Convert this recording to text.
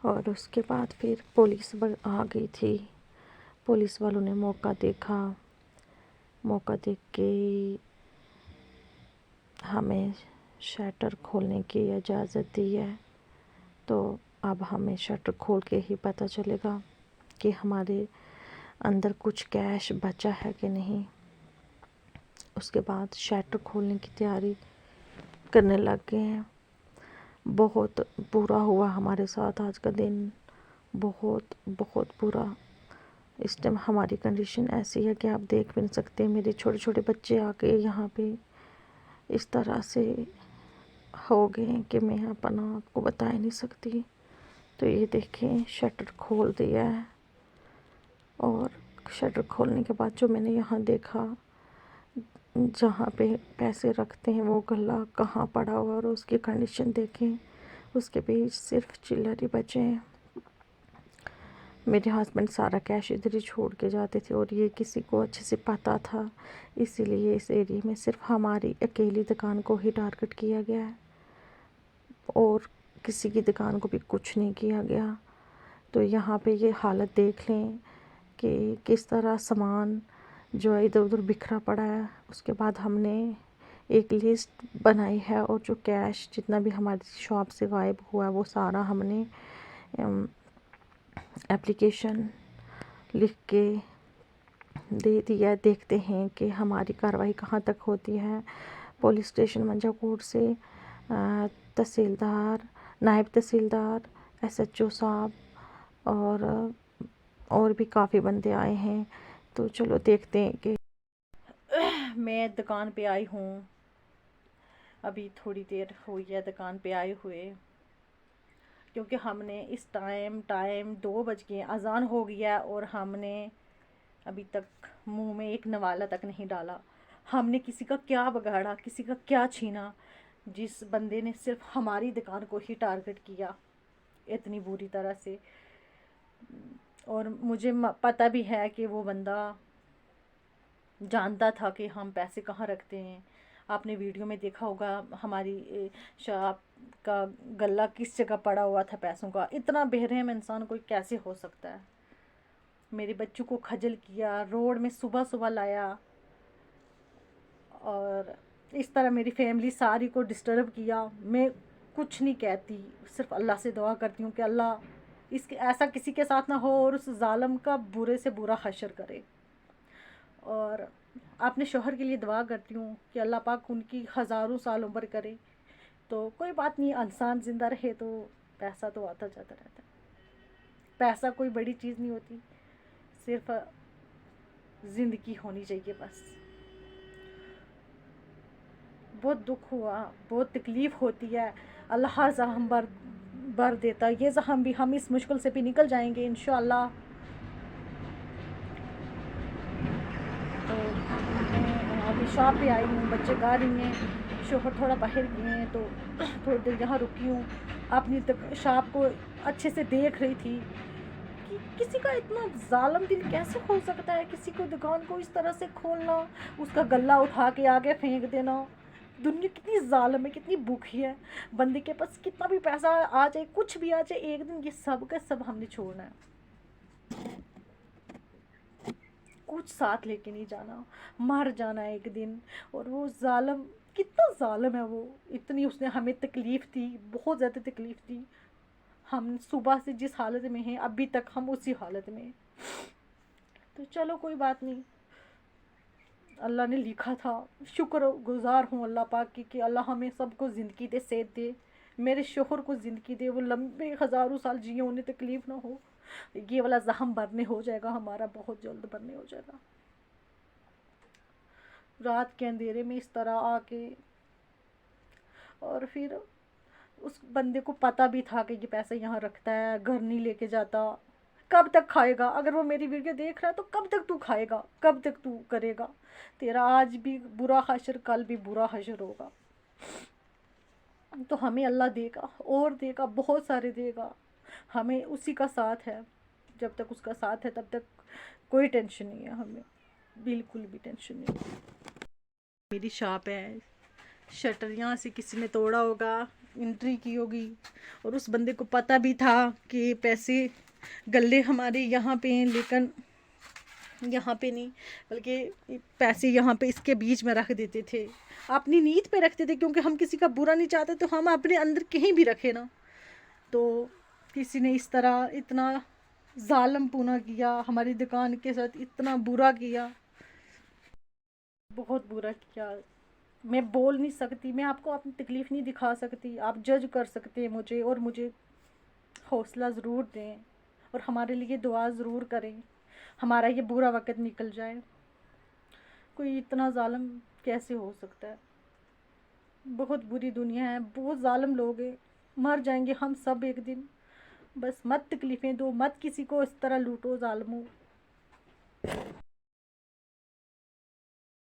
اور اس کے بعد پھر پولیس آ گئی تھی. پولیس والوں نے موقع دیکھا، موقع دیکھ کے ہمیں شٹر کھولنے کی اجازت دی ہے. تو اب ہمیں شٹر کھول کے ہی پتہ چلے گا کہ ہمارے اندر کچھ کیش بچا ہے کہ نہیں. اس کے بعد شٹر کھولنے کی تیاری کرنے لگ گئے ہیں. بہت برا ہوا ہمارے ساتھ آج کا دن، بہت بہت برا. اس ٹائم ہماری کنڈیشن ایسی ہے کہ آپ دیکھ بھی نہیں سکتے. میرے چھوٹے چھوٹے بچے آ کے یہاں پہ اس طرح سے ہو گئے ہیں کہ میں اپنا آپ کو بتا ہی نہیں سکتی. تو یہ دیکھیں شٹر کھول دیا ہے، اور شٹر کھولنے کے بعد جو میں نے یہاں دیکھا، جہاں پہ پیسے رکھتے ہیں وہ گلا کہاں پڑا ہوا، اور اس کی کنڈیشن دیکھیں. اس کے بیچ صرف چلر ہی بچے ہیں. میرے ہسبینڈ سارا کیش ادھر ہی چھوڑ کے جاتے تھے، اور یہ کسی کو اچھے سے پتہ تھا، اسی لیے اس ایریے میں صرف ہماری اکیلی دکان کو ہی ٹارگٹ کیا گیا ہے، اور کسی کی دکان کو بھی کچھ نہیں کیا گیا. تو یہاں پہ یہ حالت دیکھ لیں کہ کس طرح سامان جو ہے ادھر ادھر بکھرا پڑا ہے. اس کے بعد ہم نے ایک لسٹ بنائی ہے، اور جو کیش جتنا بھی ہماری شاپ سے غائب ہوا وہ سارا ہم نے اپلیکیشن لکھ کے دے دیا. دیکھتے ہیں کہ ہماری کارروائی کہاں تک ہوتی ہے. پولیس اسٹیشن منجا کوٹ سے تحصیلدار، نائب تحصیلدار، ایس ایچ او صاحب اور بھی کافی بندے آئے ہیں. تو چلو دیکھتے ہیں کہ میں دکان پہ آئی ہوں. ابھی تھوڑی دیر ہوئی ہے دکان پہ آئے ہوئے، کیونکہ ہم نے اس ٹائم 2 بج گئے، اذان ہو گیا، اور ہم نے ابھی تک منہ میں ایک نوالا تک نہیں ڈالا. ہم نے کسی کا کیا بگاڑا، کسی کا کیا چھینا، جس بندے نے صرف ہماری دکان کو ہی ٹارگٹ کیا اتنی بری طرح سے. اور مجھے پتہ بھی ہے کہ وہ بندہ جانتا تھا کہ ہم پیسے کہاں رکھتے ہیں. آپ نے ویڈیو میں دیکھا ہوگا ہماری شاپ کا گلہ کس جگہ پڑا ہوا تھا پیسوں کا. اتنا بے رحم انسان کوئی کیسے ہو سکتا ہے. میرے بچوں کو خجل کیا، روڈ میں صبح صبح لایا، اور اس طرح میری فیملی ساری کو ڈسٹرب کیا. میں کچھ نہیں کہتی، صرف اللہ سے دعا کرتی ہوں کہ اللہ ایسا کسی کے ساتھ نہ ہو، اور اس ظالم کا برے سے برا حشر کرے. اور اپنے شوہر کے لیے دعا کرتی ہوں کہ اللہ پاک ان کی ہزاروں سال عمر کرے. تو کوئی بات نہیں، انسان زندہ رہے تو پیسہ تو آتا جاتا رہتا ہے. پیسہ کوئی بڑی چیز نہیں ہوتی، صرف زندگی ہونی چاہیے بس. بہت دکھ ہوا، بہت تکلیف ہوتی ہے. اللہ زخم بر دیتا. یہ زخم بھی ہم اس مشکل سے بھی نکل جائیں گے انشاءاللہ. تو میں ابھی شاپ پہ آئی ہوں، بچے گا رہی ہیں، شوہر تھوڑا باہر گئے ہیں، تو تھوڑی دیر یہاں رکی ہوں. اپنی شاپ کو اچھے سے دیکھ رہی تھی کہ کسی کا اتنا ظالم دل کیسے ہو سکتا ہے. کسی کو دکان کو اس طرح سے کھولنا، اس کا گلہ اٹھا کے آگے پھینک دینا. دنیا کتنی ظالم ہے، کتنی بھوکی ہے. بندے کے پاس کتنا بھی پیسہ آ جائے، کچھ بھی آ جائے، ایک دن یہ سب کا سب ہم نے چھوڑنا ہے. کچھ ساتھ لے کے نہیں جانا، مر جانا ہے ایک دن. اور وہ ظالم کتنا ظالم ہے وہ. اتنی اس نے ہمیں تکلیف دی، بہت زیادہ تکلیف دی. ہم صبح سے جس حالت میں ہیں ابھی تک ہم اسی حالت میں ہیں. تو چلو کوئی بات نہیں، اللہ نے لکھا تھا. شکر گزار ہوں اللہ پاک کی کہ اللہ ہمیں سب کو زندگی دے، صحت دے. میرے شوہر کو زندگی دے، وہ لمبے ہزاروں سال جیے، انہیں تکلیف نہ ہو. یہ والا زخم برنے ہو جائے گا ہمارا، بہت جلد برنے ہو جائے گا. رات کے اندھیرے میں اس طرح آ کے، اور پھر اس بندے کو پتہ بھی تھا کہ یہ پیسہ یہاں رکھتا ہے، گھر نہیں لے کے جاتا. کب تک کھائے گا؟ اگر وہ میری ویڈیو دیکھ رہا ہے تو کب تک تو کھائے گا، کب تک تو کرے گا. تیرا آج بھی برا حشر، کل بھی برا حشر ہوگا. تو ہمیں اللہ دے گا، اور دے گا، بہت سارے دے گا. ہمیں اسی کا ساتھ ہے. جب تک اس کا ساتھ ہے تب تک کوئی ٹینشن نہیں ہے ہمیں، بالکل بھی ٹینشن نہیں. میری شاپ ہے، شٹر یہاں سے کسی نے توڑا ہوگا انٹری کی ہوگی اور اس بندے کو پتہ بھی تھا کہ پیسے گلے ہمارے یہاں پہ ہیں، لیکن یہاں پہ نہیں، بلکہ پیسے یہاں پہ اس کے بیچ میں رکھ دیتے تھے، اپنی نیت پہ رکھتے تھے، کیونکہ ہم کسی کا برا نہیں چاہتے تو ہم اپنے اندر کہیں بھی رکھے نا. تو کسی نے اس طرح اتنا ظالم پونا کیا ہماری دکان کے ساتھ، اتنا برا کیا، بہت برا کیا. میں بول نہیں سکتی، میں آپ کو اپنی تکلیف نہیں دکھا سکتی. آپ جج کر سکتے ہیں مجھے، اور مجھے حوصلہ ضرور دیں اور ہمارے لیے دعا ضرور کریں، ہمارا یہ برا وقت نکل جائے. کوئی اتنا ظالم کیسے ہو سکتا ہے؟ بہت بری دنیا ہے، بہت ظالم لوگ ہیں. مر جائیں گے ہم سب ایک دن. بس مت تکلیفیں دو، مت کسی کو اس طرح لوٹو ظالموں.